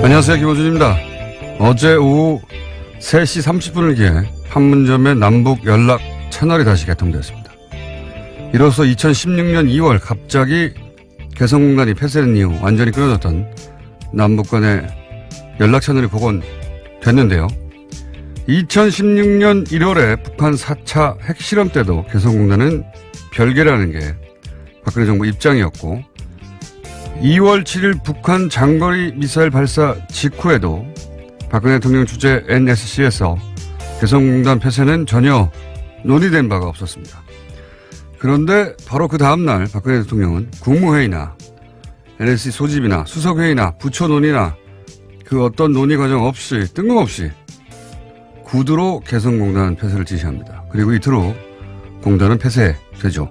안녕하세요. 김호준입니다. 어제 오후 3시 30분을 판문점의 남북 연락 채널이 다시 개통되었습니다. 이로써 2016년 2월 갑자기 개성공단이 폐쇄된 이후 완전히 끊어졌던 남북 간의 연락 채널이 복원됐는데요. 2016년 1월에 북한 4차 핵실험 때도 개성공단은 별개라는 게 박근혜 정부 입장이었고 2월 7일 북한 장거리 미사일 발사 직후에도 박근혜 대통령 주재 NSC에서 개성공단 폐쇄는 전혀 논의된 바가 없었습니다. 그런데 바로 그 다음날 박근혜 대통령은 국무회의나 NSC 소집이나 수석회의나 부처 논의나 그 어떤 논의 과정 없이 뜬금없이 구두로 개성공단 폐쇄를 지시합니다. 그리고 이틀 후 공단은 폐쇄되죠.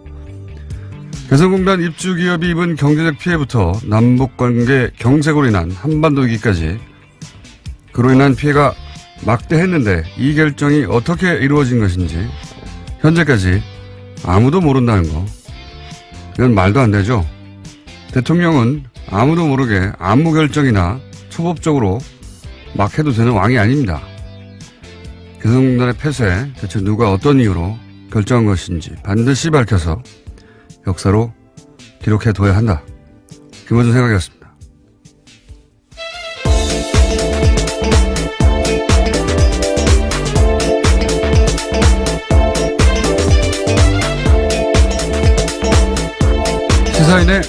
개성공단 입주 기업이 입은 경제적 피해부터 남북관계 경색으로 인한 한반도 위기까지 그로 인한 피해가 막대했는데 이 결정이 어떻게 이루어진 것인지 현재까지 아무도 모른다는 거, 이건 말도 안 되죠. 대통령은 아무도 모르게 아무 결정이나 초법적으로 막 해도 되는 왕이 아닙니다. 개성공단의 폐쇄 대체 누가 어떤 이유로 결정한 것인지 반드시 밝혀서 역사로 기록해둬야 한다. 김어준 생각이었습니다. 시사인의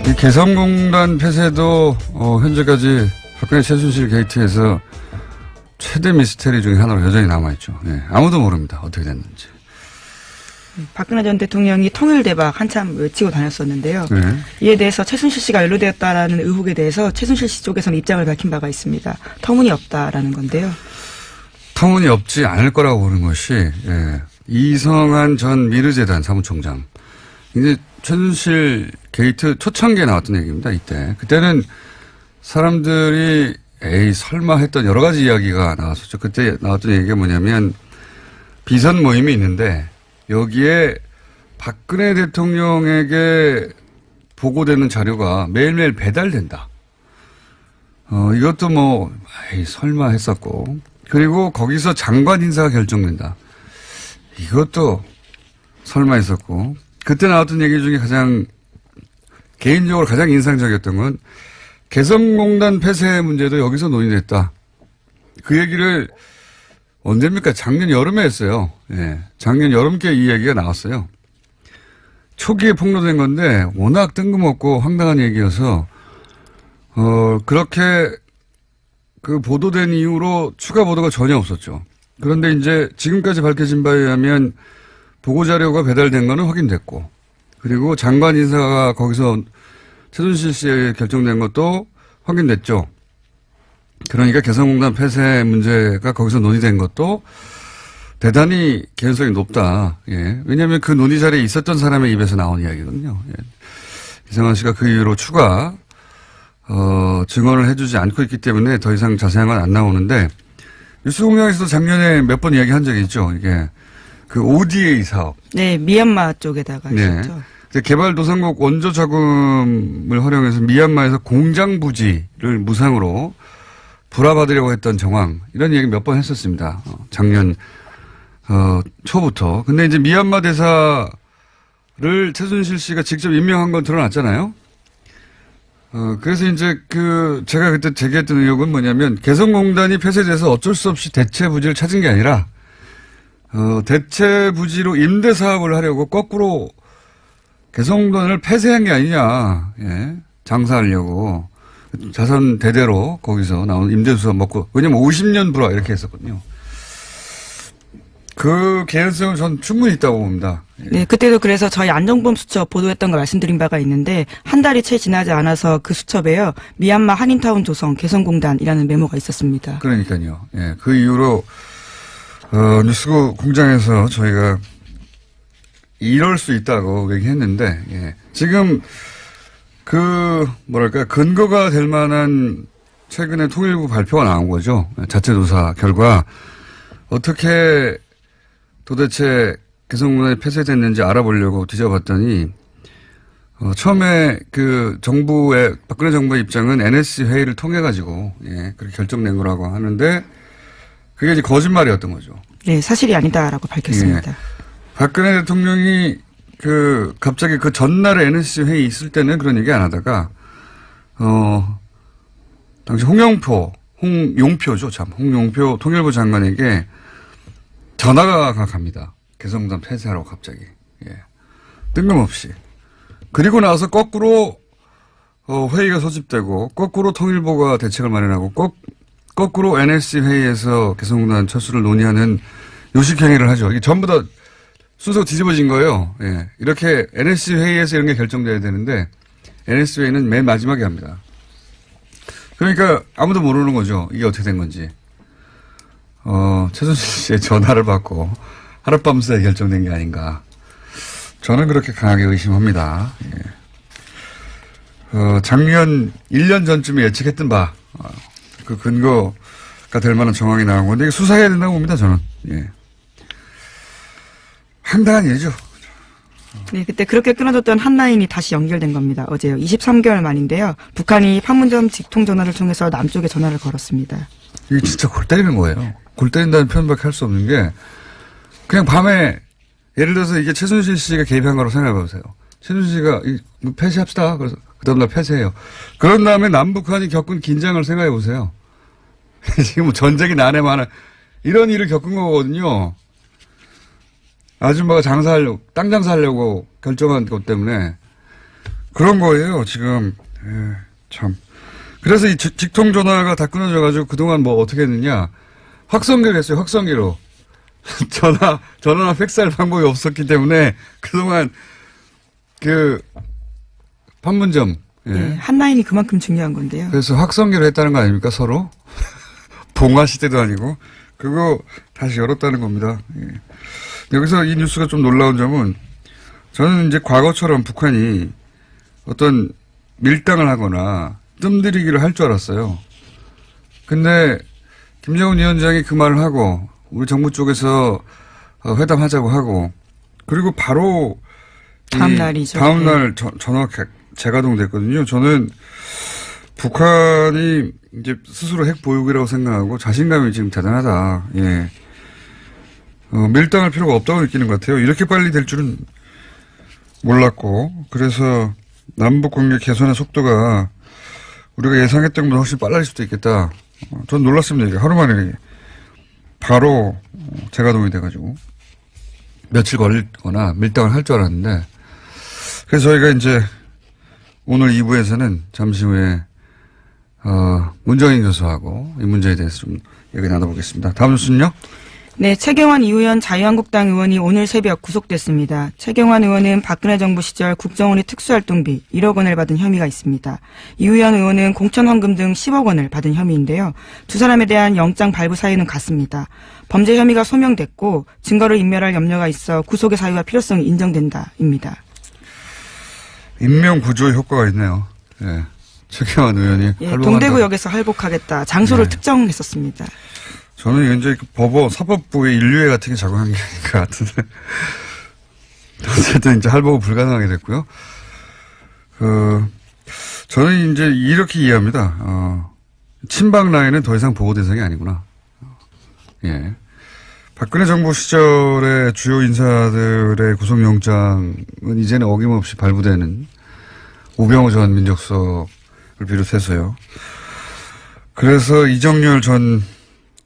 이 개성공단 폐쇄도 현재까지 박근혜 최순실 게이트에서 최대 미스테리 중에 하나로 여전히 남아있죠. 아무도 모릅니다. 어떻게 됐는지. 박근혜 전 대통령이 통일대박 한참 외치고 다녔었는데요. 이에 대해서 최순실 씨가 연루되었다라는 의혹에 대해서 최순실 씨 쪽에서는 입장을 밝힌 바가 있습니다. 터무니없다라는 건데요. 터무니없지 않을 거라고 보는 것이 이성한 전 미르재단 사무총장. 이제 최순실 게이트 초창기에 나왔던 얘기입니다. 그때는 사람들이 에이 설마 했던 여러 가지 이야기가 나왔었죠. 그때 나왔던 얘기가 뭐냐면 비선 모임이 있는데 여기에 박근혜 대통령에게 보고되는 자료가 매일매일 배달된다. 이것도 에이 설마 했었고 그리고 거기서 장관 인사가 결정된다. 이것도 설마 했었고 그때 나왔던 얘기 중에 개인적으로 가장 인상적이었던 건 개성공단 폐쇄 문제도 여기서 논의됐다. 그 얘기를 언제입니까? 작년 여름에 했어요. 작년 여름께 이 얘기가 나왔어요. 초기에 폭로된 건데 워낙 뜬금없고 황당한 얘기여서 그렇게 그 보도된 이후로 추가 보도가 전혀 없었죠. 그런데 이제 지금까지 밝혀진 바에 의하면 보고자료가 배달된 거는 확인됐고 그리고 장관 인사가 거기서 최순실 씨에 결정된 것도 확인됐죠. 그러니까 개성공단 폐쇄 문제가 거기서 논의된 것도 대단히 개연성이 높다. 왜냐하면 그 논의 자리에 있었던 사람의 입에서 나온 이야기거든요. 이성한 씨가 그 이후로 추가 증언을 해주지 않고 있기 때문에 더 이상 자세한 건 안 나오는데 뉴스공장에서도 작년에 몇 번 이야기한 적이 있죠. 이게 그 ODA 사업. 네, 미얀마 쪽에다가 있었죠. 개발도상국 원조 자금을 활용해서 미얀마에서 공장 부지를 무상으로 불화받으려고 했던 정황 이런 얘기 몇 번 했었습니다. 작년 초부터. 근데 이제 미얀마 대사를 최순실 씨가 직접 임명한 건 드러났잖아요. 그래서 이제 제가 그때 제기했던 의혹은 뭐냐면 개성공단이 폐쇄돼서 어쩔 수 없이 대체 부지를 찾은 게 아니라 대체 부지로 임대 사업을 하려고 거꾸로 개성공단을 폐쇄한 게 아니냐. 장사하려고. 자선 대대로 거기서 나온 임대수사 먹고, 왜냐면 50년 불화 이렇게 했었거든요. 그 개연성은 전 충분히 있다고 봅니다. 네, 그때도 그래서 저희 안정범 수첩 보도했던 걸 말씀드린 바가 있는데 한 달이 채 지나지 않아서 그 수첩에요. 미얀마 한인타운 조성 개성공단이라는 메모가 있었습니다. 그러니까요. 그 이후로 뉴스공장에서 저희가 이럴 수 있다고 얘기했는데 지금 근거가 될 만한 최근에 통일부 발표가 나온 거죠. 자체 조사 결과 어떻게 도대체 개성공단이 폐쇄됐는지 알아보려고 뒤져봤더니 처음에 그 정부의, 박근혜 정부의 입장은 NSC 회의를 통해가지고, 예, 그렇게 결정낸 거라고 하는데, 그게 이제 거짓말이었던 거죠. 네, 사실이 아니다라고 밝혔습니다. 예. 박근혜 대통령이 갑자기 그 전날에 NSC 회의 있을 때는 그런 얘기 안 하다가, 당시 홍용표죠, 참. 홍용표 통일부 장관에게 전화가 갑니다. 개성공단 폐쇄하라고 갑자기. 예. 뜬금없이. 그리고 나서 거꾸로 회의가 소집되고 거꾸로 통일부가 대책을 마련하고 거꾸로 NSC 회의에서 개성공단 철수를 논의하는 요식행위를 하죠. 이게 전부 다 순서가 뒤집어진 거예요. 예. 이렇게 NSC 회의에서 이런 게 결정돼야 되는데 NSC 회의는 맨 마지막에 합니다. 그러니까 아무도 모르는 거죠. 이게 어떻게 된 건지. 최순실 씨의 전화를 받고 하룻밤새 결정된 게 아닌가. 저는 그렇게 강하게 의심합니다. 예. 작년 1년 전쯤에 예측했던 바, 그 근거가 될 만한 정황이 나온 건데, 이게 수사해야 된다고 봅니다, 저는. 예. 황당한 일이죠. 네, 그때 그렇게 끊어졌던 한 라인이 다시 연결된 겁니다. 어제요. 23개월 만인데요. 북한이 판문점 직통 전화를 통해서 남쪽에 전화를 걸었습니다. 이게 진짜 골 때리는 거예요. 골 때린다는 표현밖에 할 수 없는 게, 그냥 밤에 예를 들어서 이게 최순실 씨가 개입한 거라고 생각해 보세요. 최순실 씨가 폐쇄합시다. 그래서 그 다음날 폐쇄해요. 그런 다음에 남북한이 겪은 긴장을 생각해 보세요. 지금 뭐 전쟁이 난해 많아. 이런 일을 겪은 거거든요. 아줌마가 땅 장사하려고 결정한 것 때문에 그런 거예요, 지금. 예, 참. 그래서 이 직통 전화가 다 끊어져가지고 그동안 뭐 어떻게 했느냐. 확성기로 했어요, 확성기로. 전화나 팩스할 방법이 없었기 때문에 그동안 판문점. 예. 네, 한 라인이 그만큼 중요한 건데요. 그래서 확성기로 했다는 거 아닙니까, 서로? 봉화 시대도 아니고. 그거 다시 열었다는 겁니다. 예. 여기서 이 뉴스가 좀 놀라운 점은 저는 이제 과거처럼 북한이 어떤 밀당을 하거나 뜸들이기를 할 줄 알았어요. 근데 김정은 위원장이 그 말을 하고 우리 정부 쪽에서 회담하자고 하고 그리고 바로 다음 날이죠. 다음 날 전화가 재가동됐거든요. 저는 북한이 이제 스스로 핵 보유국이라고 생각하고 자신감이 지금 대단하다. 예. 밀당할 필요가 없다고 느끼는 것 같아요. 이렇게 빨리 될 줄은 몰랐고 그래서 남북 관계 개선의 속도가 우리가 예상했던 것보다 훨씬 빨라질 수도 있겠다. 전 놀랐습니다. 이게 하루 만에 바로 재가동이 돼가지고 며칠 걸리거나 밀당을 할 줄 알았는데 그래서 저희가 이제 오늘 2부에서는 잠시 후에 문정인 교수하고 이 문제에 대해서 좀 얘기 나눠보겠습니다. 다음 뉴스는요? 네, 최경환 이우현 자유한국당 의원이 오늘 새벽 구속됐습니다. 최경환 의원은 박근혜 정부 시절 국정원의 특수활동비 1억 원을 받은 혐의가 있습니다. 이우현 의원은 공천헌금 등 10억 원을 받은 혐의인데요. 두 사람에 대한 영장 발부 사유는 같습니다. 범죄 혐의가 소명됐고 증거를 인멸할 염려가 있어 구속의 사유와 필요성이 인정된다입니다. 인명 구조의 효과가 있네요. 예. 최경환 의원이 예, 동대구역에서 할복하겠다. 장소를 특정했었습니다. 저는 이제 사법부의 인류애 같은 게 작용한 게 아닌가 같은데. 어쨌든 이제 할복은 불가능하게 됐고요. 저는 이제 이렇게 이해합니다. 친박 라인은 더 이상 보호 대상이 아니구나. 예. 박근혜 정부 시절의 주요 인사들의 구속영장은 이제는 어김없이 발부되는 우병우 전 민정수석을 비롯해서요. 그래서 이정열 전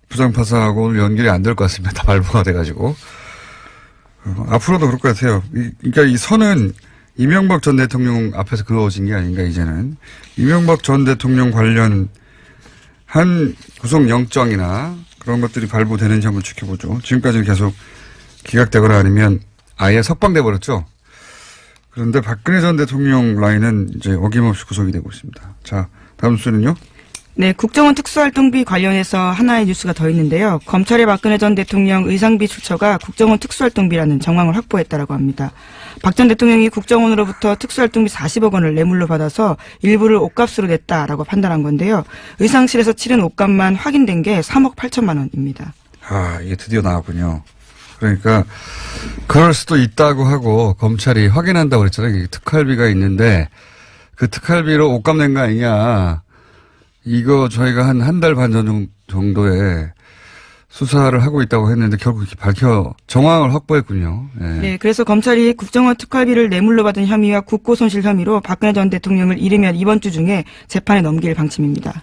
부장판사하고는 연결이 안 될 것 같습니다. 다 발부가 돼가지고. 앞으로도 그럴 것 같아요. 그러니까 이 선은 이명박 전 대통령 앞에서 그어진 게 아닌가, 이제는. 이명박 전 대통령 관련 한 구속영장이나 그런 것들이 발부되는지 한번 지켜보죠. 지금까지는 계속 기각되거나 아니면 아예 석방돼 버렸죠. 그런데 박근혜 전 대통령 라인은 이제 어김없이 구속이 되고 있습니다. 자, 다음 뉴스는요? 네, 국정원 특수활동비 관련해서 하나의 뉴스가 더 있는데요. 검찰의 박근혜 전 대통령 의상비 출처가 국정원 특수활동비라는 정황을 확보했다라고 합니다. 박 전 대통령이 국정원으로부터 특수활동비 40억 원을 뇌물로 받아서 일부를 옷값으로 냈다라고 판단한 건데요. 의상실에서 치른 옷값만 확인된 게 3억 8천만 원입니다. 아, 이게 드디어 나왔군요. 그러니까 그럴 수도 있다고 하고 검찰이 확인한다고 그랬잖아요. 특활비가 있는데 그 특활비로 옷값 낸 거 아니냐. 이거 저희가 한 달 반 전 정도에 수사를 하고 있다고 했는데 결국 이렇게 정황을 확보했군요. 네. 네, 그래서 검찰이 국정원 특활비를 뇌물로 받은 혐의와 국고손실 혐의로 박근혜 전 대통령을 이르면 이번 주 중에 재판에 넘길 방침입니다.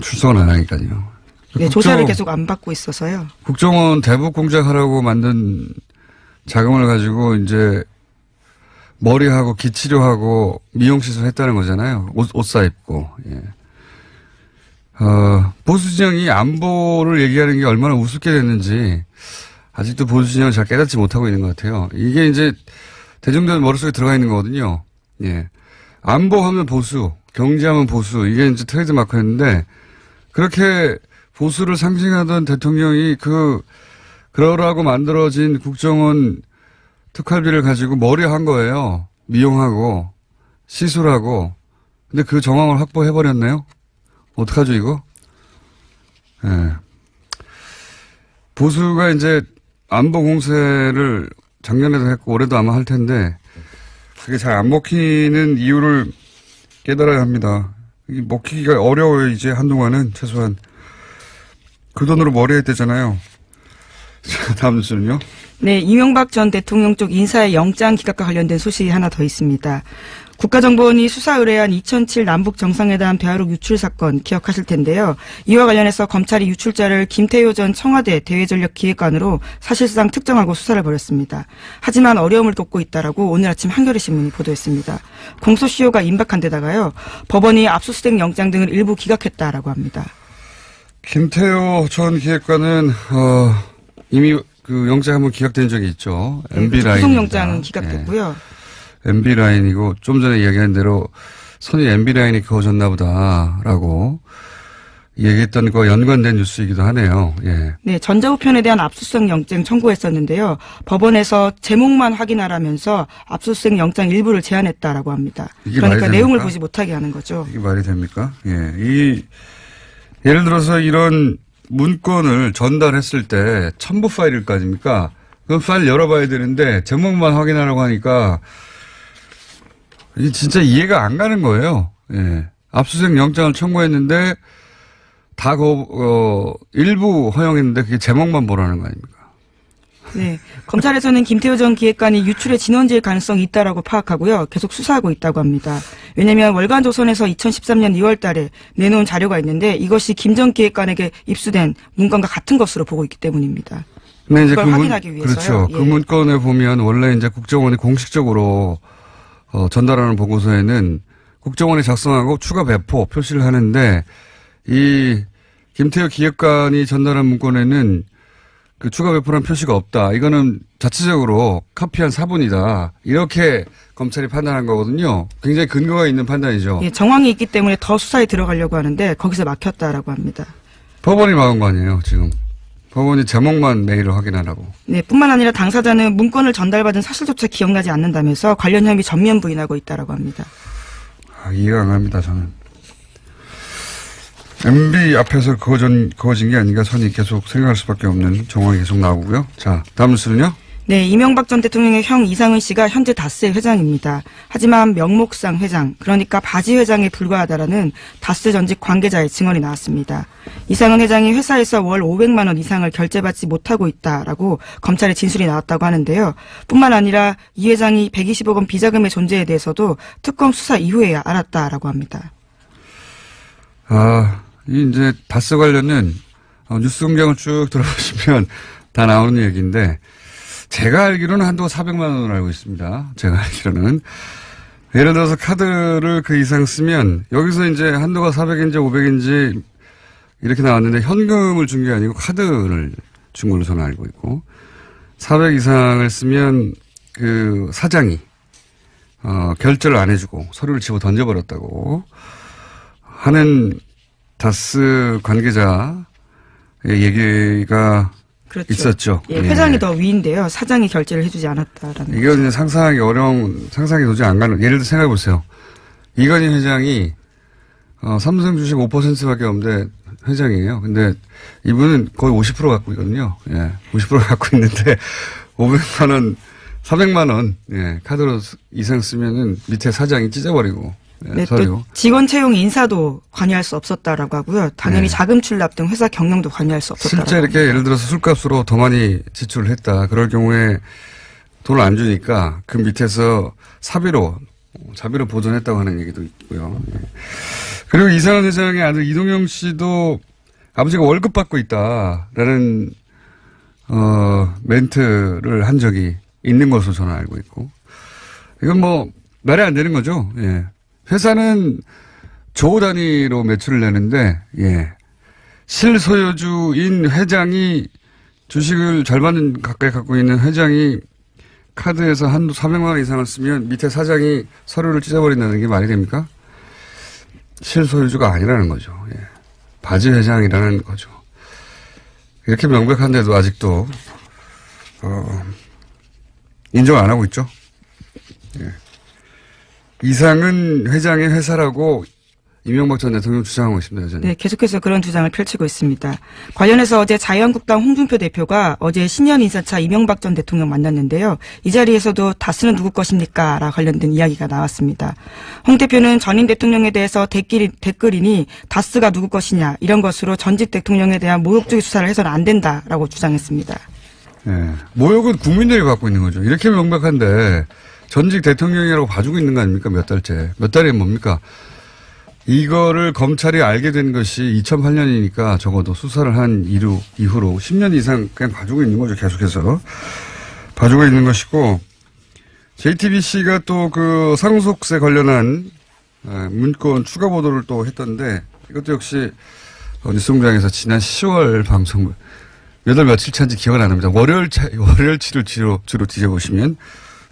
출석은 안 하니까요. 네, 조사를 계속 안 받고 있어서요. 국정원 대북 공작하라고 만든 자금을 가지고 이제 머리하고 기치료하고 미용시술 했다는 거잖아요. 옷 사입고. 예. 보수 진영이 안보를 얘기하는 게 얼마나 우습게 됐는지 아직도 보수 진영을 잘 깨닫지 못하고 있는 것 같아요. 이게 이제 대중들 머릿속에 들어가 있는 거거든요. 예. 안보하면 보수, 경제하면 보수, 이게 이제 트레이드 마크였는데 그렇게 보수를 상징하던 대통령이 그러라고 만들어진 국정원 특활비를 가지고 머리한 거예요. 미용하고, 시술하고. 근데 그 정황을 확보해버렸네요. 어떡하죠, 이거? 예. 네. 보수가 이제 안보 공세를 작년에도 했고 올해도 아마 할 텐데 그게 잘 안 먹히는 이유를 깨달아야 합니다. 이게 먹히기가 어려워요, 이제 한동안은 최소한. 그 돈으로 머리 했대잖아요. 자, 다음 뉴스는요. 네, 이명박 전 대통령 쪽 인사의 영장 기각과 관련된 소식이 하나 더 있습니다. 국가정보원이 수사 의뢰한 2007 남북 정상회담 대화록 유출 사건 기억하실 텐데요. 이와 관련해서 검찰이 유출자를 김태효 전 청와대 대외전력기획관으로 사실상 특정하고 수사를 벌였습니다. 하지만 어려움을 겪고 있다라고 오늘 아침 한겨레 신문이 보도했습니다. 공소시효가 임박한 데다가요. 법원이 압수수색 영장 등을 일부 기각했다라고 합니다. 김태효 전 기획관은 이미 그 영장 한번 기각된 적이 있죠. 네, MB 라인. 구속영장은 기각됐고요. 네. MB 라인이고 좀 전에 이야기한 대로 선이 MB 라인이 그어졌나 보다라고 얘기했던 거와 연관된 뉴스이기도 하네요. 예. 네, 전자우편에 대한 압수수색 영장 청구했었는데요. 법원에서 제목만 확인하라면서 압수수색 영장 일부를 제한했다라고 합니다. 그러니까 내용을 보지 못하게 하는 거죠. 이게 말이 됩니까? 예. 예를 들어서 이런 문건을 전달했을 때 첨부 파일일 거 아닙니까? 그 파일 열어봐야 되는데 제목만 확인하라고 하니까 이게 진짜 이해가 안 가는 거예요. 예. 압수수색 영장을 청구했는데 다 일부 허용했는데 그게 제목만 보라는 거 아닙니까? 네. 검찰에서는 김태효 전 기획관이 유출의 진원지일 가능성이 있다라고 파악하고요. 계속 수사하고 있다고 합니다. 왜냐하면 월간조선에서 2013년 2월 달에 내놓은 자료가 있는데 이것이 김 전 기획관에게 입수된 문건과 같은 것으로 보고 있기 때문입니다. 근데 이제 그걸 확인하기 위해서요. 그렇죠. 예. 그 문건에 보면 원래 이제 국정원이 공식적으로 전달하는 보고서에는 국정원이 작성하고 추가 배포 표시를 하는데 이 김태효 기획관이 전달한 문건에는 그 추가 배포란 표시가 없다. 이거는 자체적으로 카피한 사본이다. 이렇게 검찰이 판단한 거거든요. 굉장히 근거가 있는 판단이죠. 예, 정황이 있기 때문에 더 수사에 들어가려고 하는데 거기서 막혔다라고 합니다. 법원이 막은 거 아니에요, 지금. 법원이 제목만 메일을 확인하라고. 네, 뿐만 아니라 당사자는 문건을 전달받은 사실조차 기억나지 않는다면서 관련 혐의 전면 부인하고 있다라고 합니다. 이해가 안 갑니다, 저는. MB 앞에서 그어진 게 아닌가 선이 계속 생각할 수밖에 없는 정황이 계속 나오고요. 자, 다음 뉴스는요? 네, 이명박 전 대통령의 형 이상은 씨가 현재 다스의 회장입니다. 하지만 명목상 회장, 그러니까 바지 회장에 불과하다라는 다스 전직 관계자의 증언이 나왔습니다. 이상은 회장이 회사에서 월 500만 원 이상을 결제받지 못하고 있다라고 검찰의 진술이 나왔다고 하는데요. 뿐만 아니라 이 회장이 120억 원 비자금의 존재에 대해서도 특검 수사 이후에야 알았다라고 합니다. 이 이제 다스 관련은 뉴스 공장을 쭉 들어보시면 다 나오는 얘기인데 제가 알기로는 한도가 400만 원을 알고 있습니다. 제가 알기로는. 예를 들어서 카드를 그 이상 쓰면 여기서 이제 한도가 400인지 500인지 이렇게 나왔는데 현금을 준 게 아니고 카드를 준 걸로 저는 알고 있고 400 이상을 쓰면 그 사장이 결제를 안 해주고 서류를 집어 던져버렸다고 하는 다스 관계자의 얘기가 그렇죠. 있었죠. 예, 회장이 더 위인데요. 사장이 결제를 해주지 않았다라는. 이건 이제 상상하기 어려운, 상상이 도저히 안 가는. 예를 들어 생각해 보세요. 이건희 회장이 삼성 주식 5%밖에 없는데 회장이에요. 근데 이분은 거의 50% 갖고 있거든요. 예. 50% 갖고 있는데 500만 원, 400만 원, 예. 카드로 이상 쓰면은 밑에 사장이 찢어버리고. 예. 네, 또 직원 채용 인사도 관여할 수 없었다라고 하고요. 당연히 자금 출납 등 회사 경영도 관여할 수 없었다라고. 실제 이렇게 예를 들어서 술값으로 더 많이 지출을 했다. 그럴 경우에 돈을 안 주니까 그 밑에서 자비로 보존했다고 하는 얘기도 있고요. 예. 그리고 이상한 회장의 아들 이동영 씨도 아버지가 월급 받고 있다라는 멘트를 한 적이 있는 것으로 저는 알고 있고, 이건 뭐 말이 안 되는 거죠. 예. 회사는 조 단위로 매출을 내는데, 예. 실소유주인 회장이 주식을 절반 가까이 갖고 있는 회장이 카드에서 한도 400만 원 이상을 쓰면 밑에 사장이 서류를 찢어버린다는 게 말이 됩니까? 실소유주가 아니라는 거죠. 예. 바지 회장이라는 거죠. 이렇게 명백한데도 아직도 인정 안 하고 있죠. 예. 이상은 회장의 회사라고 이명박 전 대통령 주장하고 있습니다. 여전히. 네, 계속해서 그런 주장을 펼치고 있습니다. 관련해서 어제 자유한국당 홍준표 대표가 어제 신년 인사차 이명박 전 대통령 만났는데요. 이 자리에서도 다스는 누구 것입니까? 라 관련된 이야기가 나왔습니다. 홍 대표는 전임 대통령에 대해서 댓글이니 다스가 누구 것이냐 이런 것으로 전직 대통령에 대한 모욕적인 수사를 해서는 안 된다라고 주장했습니다. 네, 모욕은 국민들이 받고 있는 거죠. 이렇게 명백한데 전직 대통령이라고 봐주고 있는 거 아닙니까? 몇 달째. 몇 달이 뭡니까? 이거를 검찰이 알게 된 것이 2008년이니까 적어도 수사를 한 이후로 10년 이상 그냥 봐주고 있는 거죠. 계속해서. 봐주고 있는 것이고, JTBC가 또 그 상속세 관련한 문건 추가 보도를 또 했던데, 이것도 역시 뉴스공장에서 지난 10월 방송, 몇 월 며칠 차인지 기억은 안 납니다. 월요일치를 주로 뒤져보시면,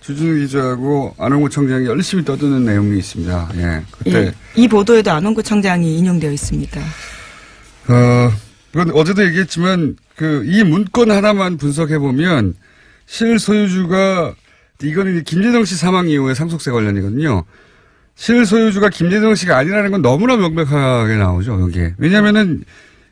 주진우 기자하고 안홍구 청장이 열심히 떠드는 내용이 있습니다. 예, 그때 예, 이 보도에도 안홍구 청장이 인용되어 있습니다. 이건 어제도 얘기했지만 이 문건 하나만 분석해 보면 실소유주가 이거는 김재동 씨 사망 이후에 상속세 관련이거든요. 실소유주가 김재동 씨가 아니라는 건 너무나 명백하게 나오죠, 여기에. 왜냐면은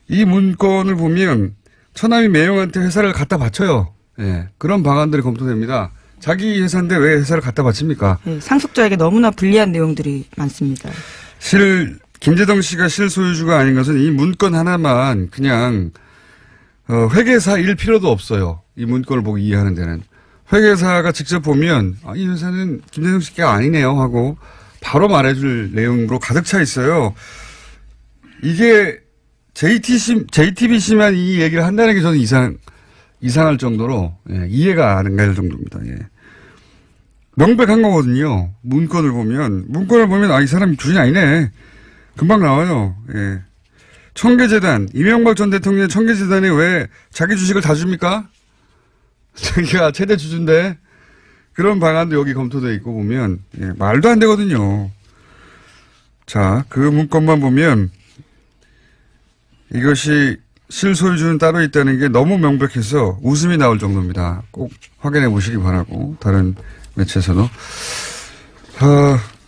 이 문건을 보면 처남이 매형한테 회사를 갖다 바쳐요. 예, 그런 방안들이 검토됩니다. 자기 회사인데 왜 회사를 갖다 바칩니까? 네, 상속자에게 너무나 불리한 내용들이 많습니다. 김재동 씨가 실소유주가 아닌 것은 이 문건 하나만 그냥, 회계사일 필요도 없어요. 이 문건을 보고 이해하는 데는. 회계사가 직접 보면, 이 회사는 김재동 씨가 아니네요 하고 바로 말해줄 내용으로 가득 차 있어요. 이게 JTBC만 이 얘기를 한다는 게 저는 이상할 정도로, 예, 이해가 안 갈 정도입니다. 예. 명백한 거거든요. 문건을 보면 이 사람이 주인 아니네. 금방 나와요. 예. 청계재단, 이명박 전 대통령의 청계재단에 왜 자기 주식을 다 줍니까? 자기가 최대 주주인데 그런 방안도 여기 검토되어 있고 보면, 예, 말도 안 되거든요. 자, 그 문건만 보면 이것이 실소유주는 따로 있다는 게 너무 명백해서 웃음이 나올 정도입니다. 꼭 확인해 보시기 바라고, 다른 매체에서도.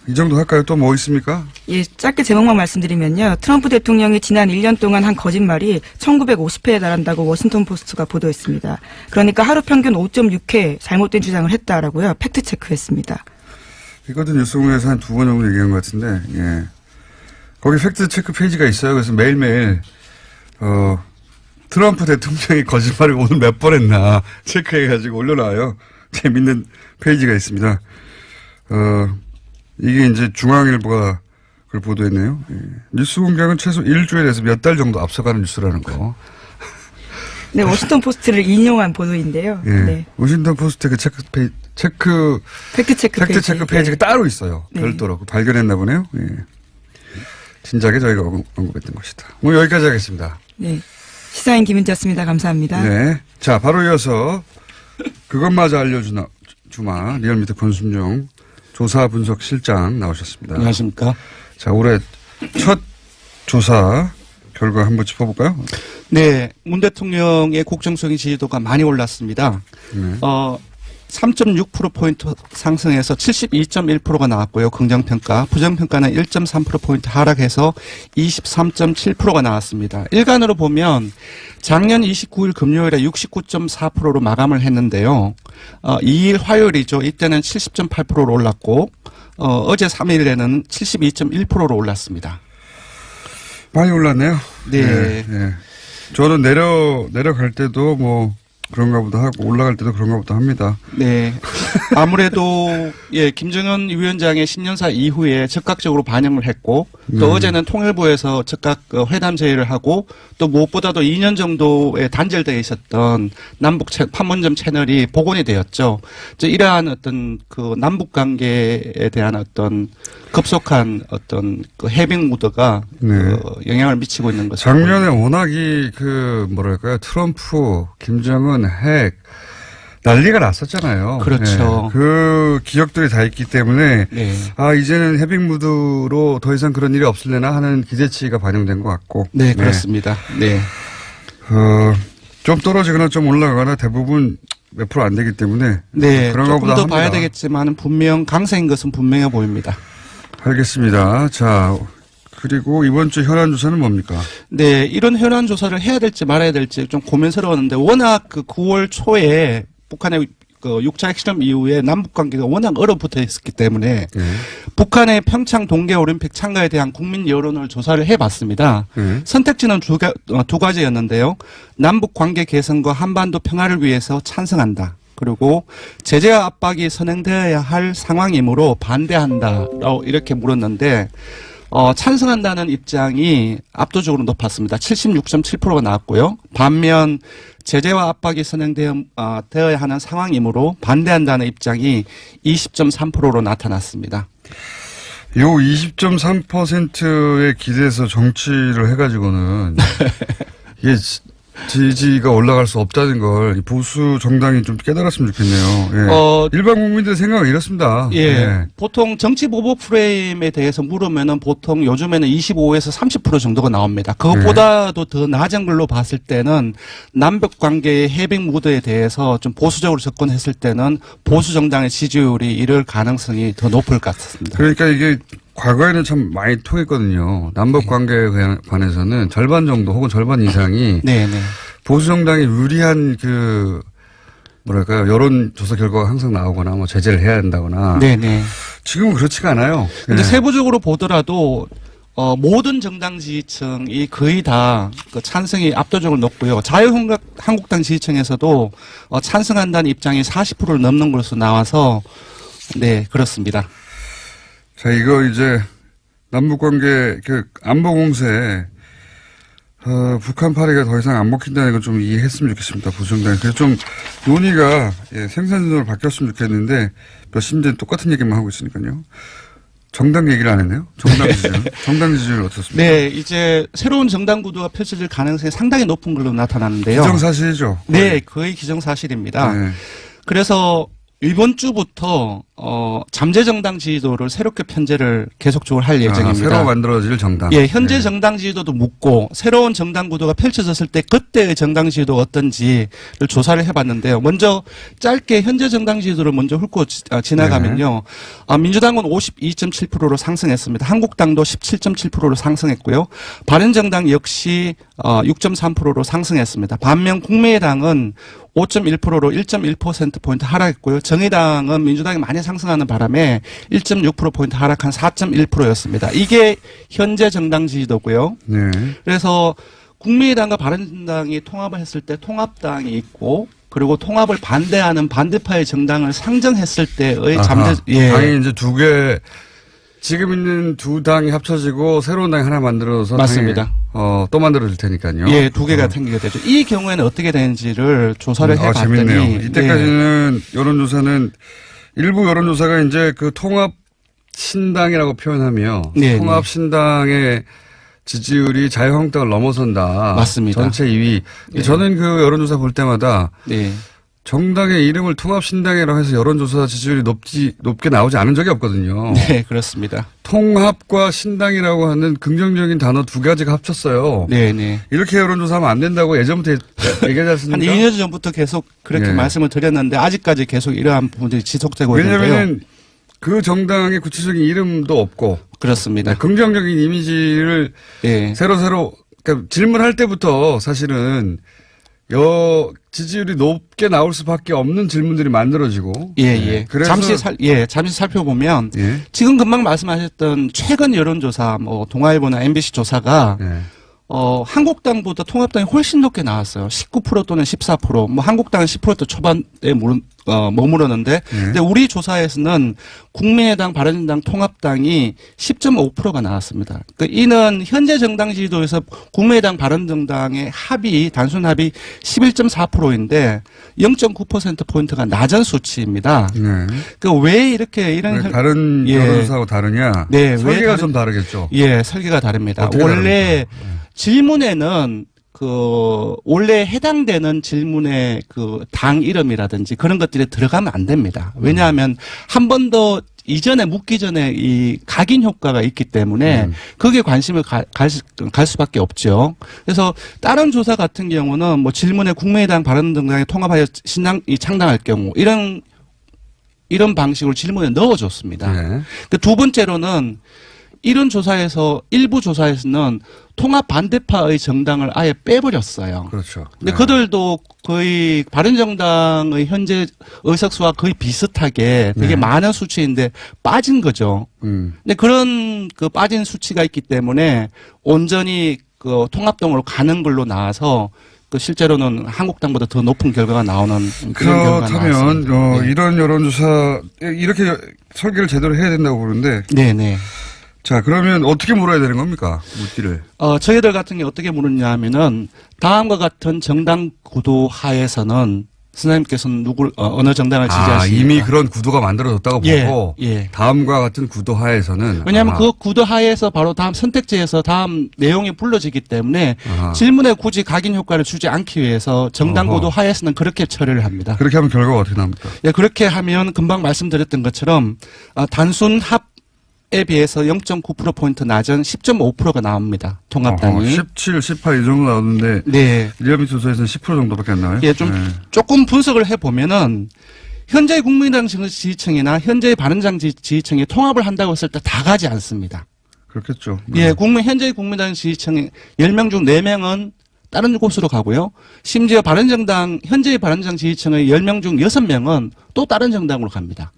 이 정도 할까요? 또 뭐 있습니까? 예, 짧게 제목만 말씀드리면요. 트럼프 대통령이 지난 1년 동안 한 거짓말이 1950회에 달한다고 워싱턴 포스트가 보도했습니다. 그러니까 하루 평균 5.6회 잘못된 주장을 했다라고요. 팩트 체크했습니다. 이것도 뉴스공장에서 한 2번 정도 얘기한 것 같은데, 예. 거기 팩트 체크 페이지가 있어요. 그래서 매일매일, 트럼프 대통령이 거짓말을 오늘 몇 번 했나 체크해가지고 올려놔요. 재밌는 페이지가 있습니다. 이게 이제 중앙일보가 그걸 보도했네요. 예. 뉴스공장은 최소 일주일에서 몇 달 정도 앞서가는 뉴스라는 거. 네, 워싱턴 포스트를 인용한 보도인데요. 예. 네. 워싱턴 포스트 그 팩트 체크 페이지가 따로 있어요. 네. 별도로 발견했나 보네요. 예. 진작에 저희가 언급했던 것이다. 뭐 여기까지 하겠습니다. 네. 시사인 김은지였습니다. 감사합니다. 네. 자, 바로 이어서 그것마저 알려주마 리얼미터 권순정 조사 분석 실장 나오셨습니다. 안녕하십니까. 자, 올해 첫 조사 결과 한번 짚어볼까요? 네. 문 대통령의 국정적인 지지도가 많이 올랐습니다. 네. 3.6%포인트 상승해서 72.1%가 나왔고요. 긍정평가. 부정평가는 1.3%포인트 하락해서 23.7%가 나왔습니다. 일간으로 보면 작년 29일 금요일에 69.4%로 마감을 했는데요. 2일 화요일이죠. 이때는 70.8%로 올랐고 어제 3일에는 72.1%로 올랐습니다. 많이 올랐네요. 네. 네. 저는 내려갈 때도 뭐 그런가 보다 하고 올라갈 때도 그런가 보다 합니다. 네. 아무래도 김정은 위원장의 신년사 이후에 적극적으로 반영을 했고 또 어제는 통일부에서 즉각 회담 제의를 하고 또 무엇보다도 2년 정도에 단절되어 있었던 남북 판문점 채널이 복원이 되었죠. 이러한 어떤 그 남북 관계에 대한 어떤 급속한 어떤 그 해빙 무드가 영향을 미치고 있는 것으로 작년에 워낙이 그 뭐랄까요, 트럼프, 김정은, 핵 난리가 났었잖아요. 그렇죠. 네. 그 기억들이 다 있기 때문에 네. 이제는 해빙 무드로 더 이상 그런 일이 없을래나 하는 기대치가 반영된 것 같고. 네, 그렇습니다. 네. 좀 떨어지거나 좀 올라가거나 대부분 몇 프로 안 되기 때문에 네, 그런 조금 것보다 더 합니다. 봐야 되겠지만 분명 강세인 것은 분명해 보입니다. 알겠습니다. 자, 그리고 이번 주 현안 조사는 뭡니까? 네, 이런 현안 조사를 해야 될지 말아야 될지 좀 고민스러웠는데 워낙 그 9월 초에 북한의 그 6차 핵실험 이후에 남북 관계가 워낙 얼어붙어 있었기 때문에 북한의 평창 동계올림픽 참가에 대한 국민 여론을 조사를 해봤습니다. 선택지는 두 가지였는데요. 남북 관계 개선과 한반도 평화를 위해서 찬성한다. 그리고 제재와 압박이 선행되어야 할 상황이므로 반대한다라고 이렇게 물었는데 찬성한다는 입장이 압도적으로 높았습니다. 76.7%가 나왔고요. 반면 제재와 압박이 선행되어야 하는 상황이므로 반대한다는 입장이 20.3%로 나타났습니다. 요 20.3%에 기대해서 정치를 해가지고는 이게 지지가 올라갈 수 없다는 걸 보수 정당이 좀 깨달았으면 좋겠네요. 예. 일반 국민들의 생각은 이렇습니다. 예. 보통 정치 보복 프레임에 대해서 물으면은 보통 요즘에는 25에서 30% 정도가 나옵니다. 그것보다도 더 낮은 걸로 봤을 때는 남북 관계의 해빙 무드에 대해서 좀 보수적으로 접근했을 때는 보수 정당의 지지율이 이럴 가능성이 더 높을 것 같습니다. 그러니까 이게 과거에는 참 많이 통했거든요. 남북 관계에 관해서는 절반 정도 혹은 절반 이상이 보수 정당이 유리한 그 뭐랄까요, 여론조사 결과가 항상 나오거나 뭐 제재를 해야 한다거나. 지금은 그렇지가 않아요. 근데 세부적으로 보더라도 모든 정당 지지층이 거의 다 그 찬성이 압도적으로 높고요. 자유한국당 지지층에서도 찬성한다는 입장이 40%를 넘는 것으로 나와서 네, 그렇습니다. 자, 이거 이제 남북관계 그 안보 공세 북한 파리가 더 이상 안 먹힌다는 걸 좀 이해했으면 좋겠습니다. 보수정당. 그래서 좀 논의가 생산적으로 바뀌었으면 좋겠는데 몇십 년 똑같은 얘기만 하고 있으니까요. 정당 얘기를 안 했네요. 정당 지지율. 정당 지지율 어떻습니까? 네, 이제 새로운 정당 구도가 펼쳐질 가능성이 상당히 높은 걸로 나타나는데요. 기정사실이죠. 네, 거의 기정사실입니다. 그래서 이번 주부터 잠재 정당 지지도를 새롭게 편제를 계속적으로 할 예정입니다. 새로 만들어질 정당. 예, 현재 정당 지지도도 묻고 새로운 정당 구도가 펼쳐졌을 때 그때의 정당 지지도가 어떤지를 조사를 해봤는데요. 먼저 짧게 현재 정당 지지도를 먼저 훑고 지나가면요. 민주당은 52.7%로 상승했습니다. 한국당도 17.7%로 상승했고요. 바른정당 역시 6.3%로 상승했습니다. 반면 국민의당은 5.1%로 1.1%포인트 하락했고요. 정의당은 민주당이 많이 상승하는 바람에 1.6%포인트 하락한 4.1%였습니다. 이게 현재 정당 지지도고요. 그래서 국민의당과 바른정당이 통합을 했을 때 통합당이 있고 그리고 통합을 반대하는 반대파의 정당을 상정했을 때의 당이 이제 두 개, 지금 있는 두 당이 합쳐지고 새로운 당이 하나 만들어서 맞습니다. 또 만들어질 테니까요. 예, 두 개가 생기게 되죠. 이 경우에는 어떻게 되는지를 조사를 해봤더니 재밌네요. 이때까지는 여론조사는 일부 여론조사가 이제 그 통합 신당이라고 표현하며 통합 신당의 지지율이 자유한국당을 넘어선다. 맞습니다. 전체 2위. 저는 그 여론조사 볼 때마다 정당의 이름을 통합신당이라고 해서 여론조사 지지율이 높게 나오지 않은 적이 없거든요. 네, 그렇습니다. 통합과 신당이라고 하는 긍정적인 단어 두 가지가 합쳤어요. 네, 네. 이렇게 여론조사하면 안 된다고 예전부터 얘기하지 않습니까? 한 2년 전부터 계속 그렇게 예. 말씀을 드렸는데 아직까지 계속 이러한 부분들이 지속되고 있는데요. 왜냐하면 그 정당의 구체적인 이름도 없고 그렇습니다. 긍정적인 이미지를 예. 새로 그러니까 질문할 때부터 사실은 지지율이 높게 나올 수밖에 없는 질문들이 만들어지고. 예, 예. 그래서 잠시 살펴보면 예. 지금 금방 말씀하셨던 최근 여론조사, 뭐 동아일보나 MBC 조사가 예. 한국당보다 통합당이 훨씬 높게 나왔어요. 19% 또는 14%. 뭐 한국당은 10% 초반에 머무르는데, 근데 우리 조사에서는 국민의당, 바른정당, 통합당이 10.5%가 나왔습니다. 이는 현재 정당 지지도에서 국민의당, 바른정당의 단순 합이 11.4%인데 0.9% 포인트가 낮은 수치입니다. 네. 왜 이렇게 이런 다른 여론조사하고 다르냐? 네, 설계가 좀 다르겠죠. 예, 설계가 다릅니다. 어떻게 원래 다릅니까? 질문에는 원래 해당되는 질문의 당 이름이라든지 그런 것들이 들어가면 안 됩니다. 왜냐하면 한 번 더 이전에 묻기 전에 이 각인 효과가 있기 때문에 거기에 관심을 갈 수밖에 없죠. 그래서 다른 조사 같은 경우는 뭐 질문에 국민의당, 바른정당이 통합하여 신당이 창당할 경우 이런 방식으로 질문에 넣어줬습니다. 네. 두 번째로는 이런 조사에서 일부 조사에서는 통합 반대파의 정당을 아예 빼버렸어요. 그렇죠. 근데 네. 그들도 거의 바른정당의 현재 의석수와 거의 비슷하게 되게 네. 많은 수치인데 빠진 거죠. 근데 그런 빠진 수치가 있기 때문에 온전히 통합당으로 가는 걸로 나와서 실제로는 한국당보다 더 높은 결과가 나오는 그런 결과가 그렇다면 나왔습니다. 네. 이런 여론조사 이렇게 설계를 제대로 해야 된다고 보는데 네네. 자 그러면 어떻게 물어야 되는 겁니까? 묻기를. 저희들 같은 게 어떻게 물었냐 하면은 다음과 같은 정당 구도 하에서는 선생님께서는 어느 정당을 지지하십니까? 이미 그런 구도가 만들어졌다고 예, 보고 예. 다음과 같은 구도 하에서는 왜냐하면 그 구도 하에서 바로 다음 선택지에서 다음 내용이 불러지기 때문에 아하. 질문에 굳이 각인 효과를 주지 않기 위해서 정당 어허. 구도 하에서는 그렇게 처리를 합니다. 그렇게 하면 결과가 어떻게 나옵니까? 예, 그렇게 하면 금방 말씀드렸던 것처럼 단순 합에 비해서 0.9%포인트 낮은 10.5%가 나옵니다. 통합당이. 17, 18 이 정도 나오는데 네. 리얼미 조사에서는 10% 정도밖에 안 나와요? 예, 조금 분석을 해보면은 현재 국민의당 지지층이나 현재 바른정 지지층이 통합을 한다고 했을 때 다 가지 않습니다. 그렇겠죠. 예, 현재 국민의당 지지층 10명 중 4명은 다른 곳으로 가고요. 심지어 현재의 바른정 지지층의 10명 중 6명은 또 다른 정당으로 갑니다.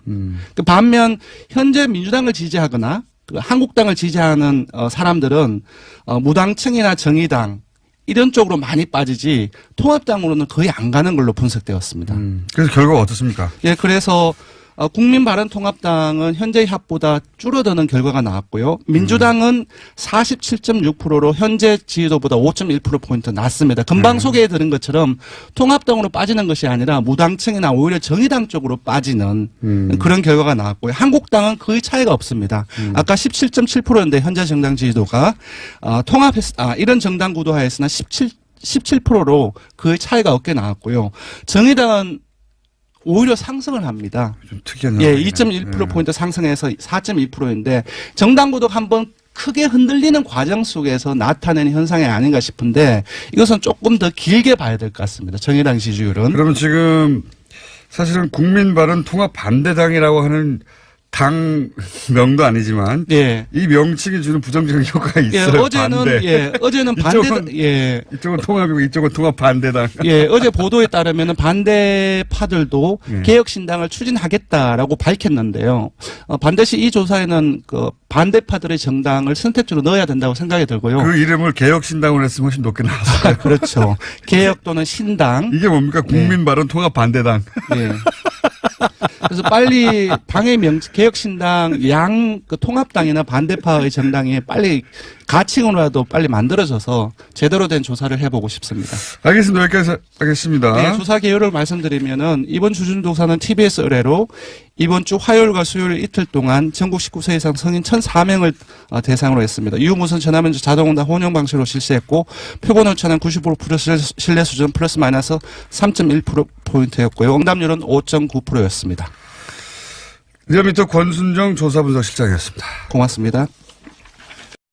반면 현재 민주당을 지지하거나 한국당을 지지하는 사람들은 무당층이나 정의당 이런 쪽으로 많이 빠지지 통합당으로는 거의 안 가는 걸로 분석되었습니다. 그래서 결과가 어떻습니까? 예, 그래서 국민바른통합당은 현재의 합보다 줄어드는 결과가 나왔고요. 민주당은 47.6%로 현재 지지도보다 5.1%포인트 낮습니다. 금방 소개해드린 것처럼 통합당으로 빠지는 것이 아니라 무당층이나 오히려 정의당 쪽으로 빠지는 그런 결과가 나왔고요. 한국당은 거의 차이가 없습니다. 아까 17.7%였는데 현재 정당 지지도가 이런 정당 구도하에서는 17%로 거의 차이가 없게 나왔고요. 정의당은 오히려 상승을 합니다. 좀 특이한 예, 상황이네. 2.1%포인트 상승해서 4.2%인데 정당구도 한번 크게 흔들리는 과정 속에서 나타낸 현상이 아닌가 싶은데 이것은 조금 더 길게 봐야 될 것 같습니다. 정의당 지지율은. 그러면 지금 사실은 국민바른통합 반대당이라고 하는 당명도 아니지만 예. 이 명칭이 주는 부정적인 효과가 있어요. 어제는 반대, 이쪽은 통합이고 이쪽은 통합 반대당. 예, 어제 보도에 따르면은 반대파들도 개혁신당을 추진하겠다라고 밝혔는데요. 반드시 이 조사에는 반대파들의 정당을 선택지로 넣어야 된다고 생각이 들고요. 그 이름을 개혁신당으로 했으면 훨씬 높게 나왔어요. 그렇죠. 개혁 또는 신당. 이게 뭡니까? 국민바른통합 반대당. 예. 그래서 빨리 당의 개혁신당 통합당이나 반대파의 정당에 빨리 가칭으로라도 빨리 만들어져서 제대로 된 조사를 해보고 싶습니다. 알겠습니다. 여기까지 하겠습니다. 네, 조사 개요를 말씀드리면은 이번 주준조사는 TBS 의뢰로 이번 주 화요일과 수요일 이틀 동안 전국 19세 이상 성인 1,004명을 대상으로 했습니다. 유무선 전화면접 자동응답 혼용 방식으로 실시했고 표본 오차는 95% 신뢰 수준 플러스 마이너스 3.1%포인트였고요. 응답률은 5.9%였습니다. 리얼미터 권순정 조사분석실장이었습니다. 고맙습니다.